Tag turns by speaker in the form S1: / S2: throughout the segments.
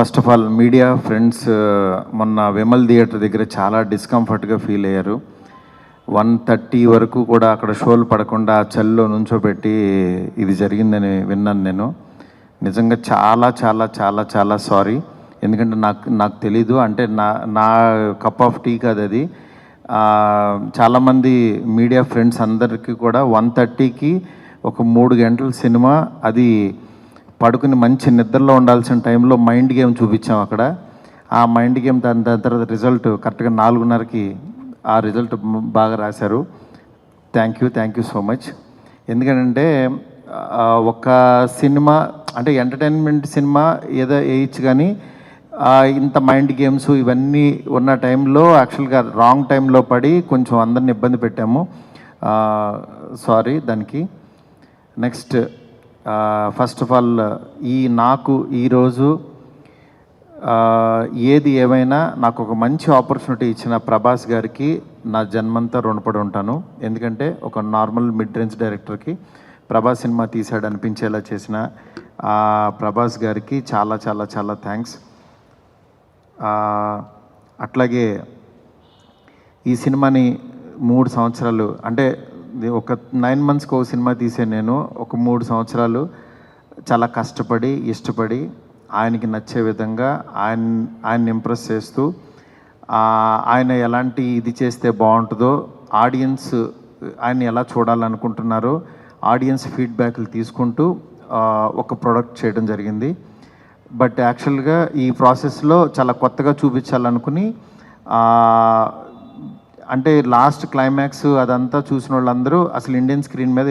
S1: First of all media friends మొన్న Vimal theatre దగ్గర చాలా డిస్కంఫర్ట్గా ఫీల్ అయ్యారు. 1:30 వరకు కూడా అక్కడ షోలు పడకుండా చల్లో నుంచోబెట్టి ఇది జరిగిందని విన్నాను నేను. నిజంగా చాలా చాలా చాలా చాలా సారీ. ఎందుకంటే నాకు తెలీదు, అంటే నా కప్ ఆఫ్ టీ కాదు అది. చాలామంది మీడియా ఫ్రెండ్స్ అందరికీ కూడా 1:30కి ఒక 3 గంటల సినిమా, అది పడుకుని మంచి నిద్రలో ఉండాల్సిన టైంలో మైండ్ గేమ్ చూపించాం అక్కడ. ఆ మైండ్ గేమ్ దాని తర్వాత రిజల్ట్ కరెక్ట్గా 4:30కి ఆ రిజల్ట్ బాగా రాశారు. Thank you so much. ఎందుకంటే ఒక సినిమా అంటే ఎంటర్టైన్మెంట్ సినిమా ఏదో వేయచ్చు, కానీ ఇంత మైండ్ గేమ్స్ ఇవన్నీ ఉన్న టైంలో యాక్చువల్గా రాంగ్ టైంలో పడి కొంచెం అందరిని ఇబ్బంది పెట్టాము. సారీ దానికి. నెక్స్ట్ ఫస్ట్ ఆఫ్ ఆల్ నాకు ఈరోజు ఏది ఏమైనా నాకు ఒక మంచి ఆపర్చునిటీ ఇచ్చిన ప్రభాస్ గారికి నా జన్మంతా రుణపడి ఉంటాను. ఎందుకంటే ఒక నార్మల్ మిడ్ రేంజ్ డైరెక్టర్కి ప్రభాస్ సినిమా తీశాడు అనిపించేలా చేసిన ప్రభాస్ గారికి చాలా చాలా చాలా థ్యాంక్స్. అట్లాగే ఈ సినిమాని 3 సంవత్సరాలు, అంటే ఒక 9 మంత్స్కి ఒక సినిమా తీసే నేను ఒక 3 సంవత్సరాలు చాలా కష్టపడి ఇష్టపడి ఆయనకి నచ్చే విధంగా ఆయన్ని ఇంప్రెస్ చేస్తూ, ఆయన ఎలాంటి ఇది చేస్తే బాగుంటుందో, ఆడియన్స్ ఆయన్ని ఎలా చూడాలనుకుంటున్నారో ఆడియన్స్ ఫీడ్బ్యాక్లు తీసుకుంటూ ఒక ప్రోడక్ట్ చేయడం జరిగింది. బట్ యాక్చువల్గా ఈ ప్రాసెస్లో చాలా కొత్తగా చూపించాలనుకుని, అంటే లాస్ట్ క్లైమాక్స్ అదంతా చూసిన వాళ్ళందరూ అసలు ఇండియన్ స్క్రీన్ మీద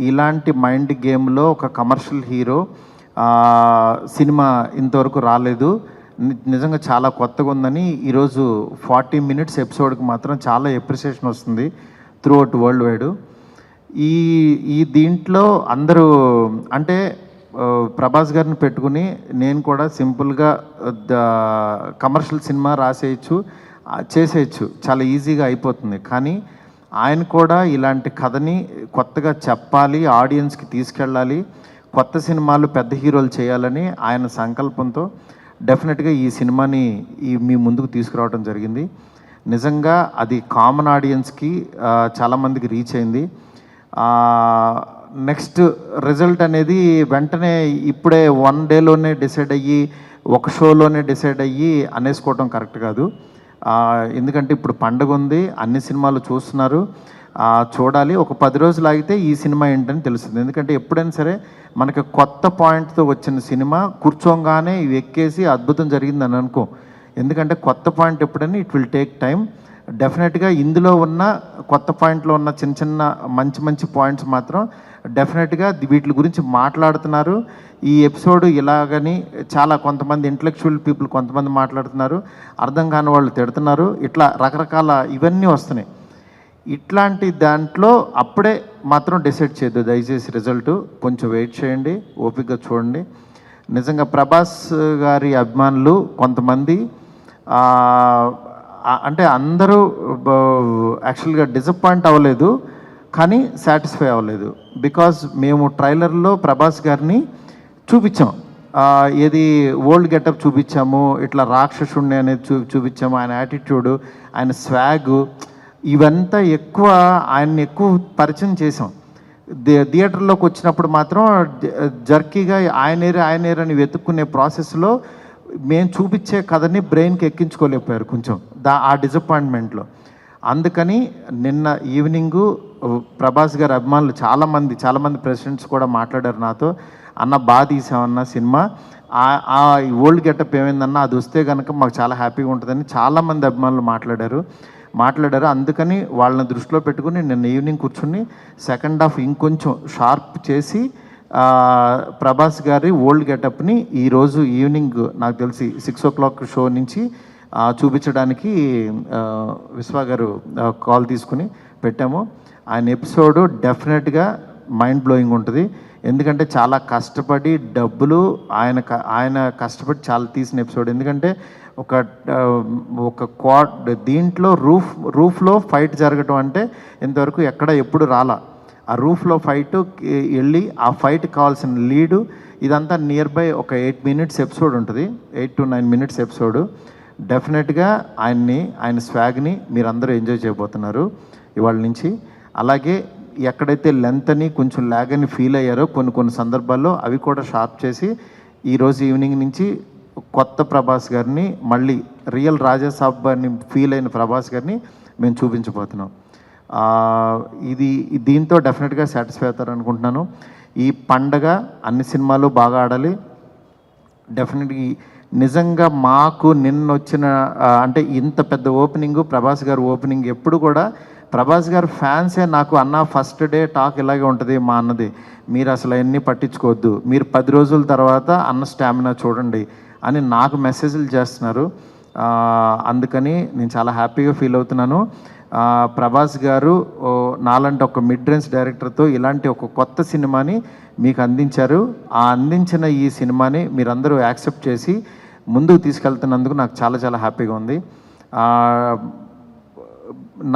S1: ఇలాంటి మైండ్ గేమ్లో ఒక కమర్షియల్ హీరో సినిమా ఇంతవరకు రాలేదు, నిజంగా చాలా కొత్తగా ఉందని ఈరోజు 40 మినిట్స్ ఎపిసోడ్కి మాత్రం చాలా ఎప్రిసియేషన్ వస్తుంది త్రూ అవుట్ వరల్డ్ వైడ్. ఈ దీంట్లో అందరూ అంటే ప్రభాస్ గారిని పెట్టుకుని నేను కూడా సింపుల్గా కమర్షియల్ సినిమా రాసేయచ్చు, చేసేయచ్చు, చాలా ఈజీగా అయిపోతుంది. కానీ ఆయన కూడా ఇలాంటి కథని కొత్తగా చెప్పాలి, ఆడియన్స్కి తీసుకెళ్ళాలి, కొత్త సినిమాలు పెద్ద హీరోలు చేయాలని ఆయన సంకల్పంతో డెఫినెట్గా ఈ సినిమాని మీ ముందుకు తీసుకురావడం జరిగింది. నిజంగా అది కామన్ ఆడియన్స్కి చాలామందికి రీచ్ అయింది. నెక్స్ట్ రిజల్ట్ అనేది వెంటనే ఇప్పుడే 1 డేలోనే డిసైడ్ అయ్యి ఒక షోలోనే డిసైడ్ అయ్యి అనేసుకోవటం కరెక్ట్ కాదు. ఎందుకంటే ఇప్పుడు పండుగ ఉంది, అన్ని సినిమాలు చూస్తున్నారు, చూడాలి. ఒక 10 రోజులు ఆగితే ఈ సినిమా ఏంటని తెలుస్తుంది. ఎందుకంటే ఎప్పుడైనా సరే మనకి కొత్త పాయింట్తో వచ్చిన సినిమా కూర్చోగానే ఇవి ఎక్కేసి అద్భుతం జరిగిందని అనుకో. ఎందుకంటే కొత్త పాయింట్ ఎప్పుడైనా ఇట్ విల్ టేక్ టైం. డెఫినెట్గా ఇందులో ఉన్న కొత్త పాయింట్లో ఉన్న చిన్న చిన్న మంచి పాయింట్స్ మాత్రం డెఫినెట్గా వీటి గురించి మాట్లాడుతున్నారు. ఈ ఎపిసోడ్ ఇలాగని చాలా కొంతమంది ఇంటలెక్చువల్ పీపుల్ కొంతమంది మాట్లాడుతున్నారు, అర్థం కాని వాళ్ళు తిడుతున్నారు, ఇట్లా రకరకాల ఇవన్నీ వస్తున్నాయి. ఇట్లాంటి దాంట్లో అప్పుడే మాత్రం డిసైడ్ చేయొద్దు దయచేసి. రిజల్ట్ కొంచెం వెయిట్ చేయండి, ఓపికగా చూడండి. నిజంగా ప్రభాస్ గారి అభిమానులు కొంతమంది అంటే అందరూ యాక్చువల్గా డిసప్పాయింట్ అవ్వలేదు, కానీ సాటిస్ఫై అవ్వలేదు. బికాజ్ మేము ట్రైలర్లో ప్రభాస్ గారిని చూపించాం, ఏది ఓల్డ్ గెటప్ చూపించాము, ఇట్లా రాక్షసుణ్ణి అనేది చూపించాము, ఆయన యాటిట్యూడు, ఆయన స్వాగ్, ఇవంతా ఆయన్ని ఎక్కువ పరిచయం చేసాం. థియేటర్లోకి వచ్చినప్పుడు మాత్రం జర్కీగా ఆయనేరని వెతుక్కునే ప్రాసెస్లో మేము చూపించే కథని బ్రెయిన్కి ఎక్కించుకోలేకపోయారు కొంచెం ఆ డిసప్పాయింట్మెంట్లో. అందుకని నిన్న ఈవినింగు ప్రభాస్ గారి అభిమానులు చాలామంది ప్రెసిడెంట్స్ కూడా మాట్లాడారు నాతో, అన్న బాగా తీసామన్న సినిమా, ఆ ఓల్డ్ గెటప్ ఏమైందన్నా అది వస్తే కనుక మాకు చాలా హ్యాపీగా ఉంటుందని చాలామంది అభిమానులు మాట్లాడారు. అందుకని వాళ్ళని దృష్టిలో పెట్టుకుని నిన్న ఈవినింగ్ కూర్చుని సెకండ్ హాఫ్ ఇంకొంచెం షార్ప్ చేసి ప్రభాస్ గారి ఓల్డ్ గెటప్ని ఈరోజు ఈవినింగ్ నాకు తెలిసి 6 o'clock షో నుంచి చూపించడానికి విశ్వ గారు కాల్ తీసుకుని పెట్టాము. ఆయన ఎపిసోడ్ డెఫినెట్గా మైండ్ బ్లోయింగ్ ఉంటుంది. ఎందుకంటే చాలా కష్టపడి డబ్బులు ఆయన కష్టపడి చాలా తీసిన ఎపిసోడ్. ఎందుకంటే ఒక దీంట్లో రూఫ్లో ఫైట్ జరగటం అంటే ఇంతవరకు ఎప్పుడు రాలా. ఆ రూఫ్లో ఫైట్ వెళ్ళి ఆ ఫైట్ కావాల్సిన లీడు ఇదంతా నియర్ బై ఒక 8 minutes ఎపిసోడ్ ఉంటుంది, 8 to 9 minutes ఎపిసోడ్. డెఫినెట్గా ఆయన స్వాగ్ని మీరందరూ ఎంజాయ్ చేయబోతున్నారు ఇవాళ నుంచి. అలాగే ఎక్కడైతే లెంత్ అని కొంచెం ల్యాగ్ అని ఫీల్ అయ్యారో కొన్ని సందర్భాల్లో అవి కూడా షార్ప్ చేసి ఈరోజు ఈవినింగ్ నుంచి కొత్త ప్రభాస్ గారిని, మళ్ళీ రియల్ రాజాసాబ్ అని ఫీల్ అయిన ప్రభాస్ గారిని మేము చూపించబోతున్నాం. దీంతో డెఫినెట్గా సాటిస్ఫై అవుతారు అనుకుంటున్నాను. ఈ పండగ అన్ని సినిమాలు బాగా ఆడాలి. డెఫినెట్గా నిజంగా మాకు నిన్న వచ్చిన అంటే ఇంత పెద్ద ఓపెనింగ్, ప్రభాస్ గారు ఓపెనింగ్ ఎప్పుడు కూడా ప్రభాస్ గారు ఫ్యాన్సే నాకు అన్న ఫస్ట్ డే టాక్ ఇలాగే ఉంటుంది మా అన్నది, మీరు అసలు అవన్నీ పట్టించుకోవద్దు, మీరు 10 రోజుల తర్వాత అన్న స్టామినా చూడండి అని నాకు మెసేజ్లు చేస్తున్నారు. అందుకని నేను చాలా హ్యాపీగా ఫీల్ అవుతున్నాను. ప్రభాస్ గారు నాలాంటి ఒక మిడ్ రేంజ్ డైరెక్టర్తో ఇలాంటి ఒక కొత్త సినిమాని మీకు అందించారు. ఆ అందించిన ఈ సినిమాని మీరందరూ యాక్సెప్ట్ చేసి ముందుకు తీసుకెళ్తున్నందుకు నాకు చాలా చాలా హ్యాపీగా ఉంది.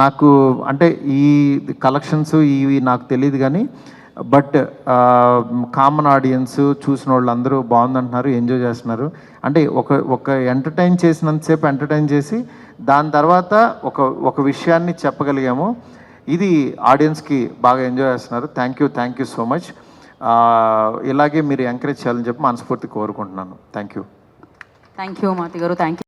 S1: నాకు అంటే ఈ కలెక్షన్స్ ఇవి నాకు తెలియదు కానీ బట్ కామన్ ఆడియన్స్ చూసిన వాళ్ళు అందరూ బాగుందంటున్నారు, ఎంజాయ్ చేస్తున్నారు. అంటే ఒక ఎంటర్టైన్ చేసినంతసేపు ఎంటర్టైన్ చేసి దాని తర్వాత ఒక విషయాన్ని చెప్పగలిగాము. ఇది ఆడియన్స్కి బాగా ఎంజాయ్ చేస్తున్నారు. Thank you so much. ఇలాగే మీరు ఎంకరేజ్ చేయాలని చెప్పి మనస్ఫూర్తి కోరుకుంటున్నాను. థ్యాంక్ యూ
S2: మారుతి గారు. Thank you.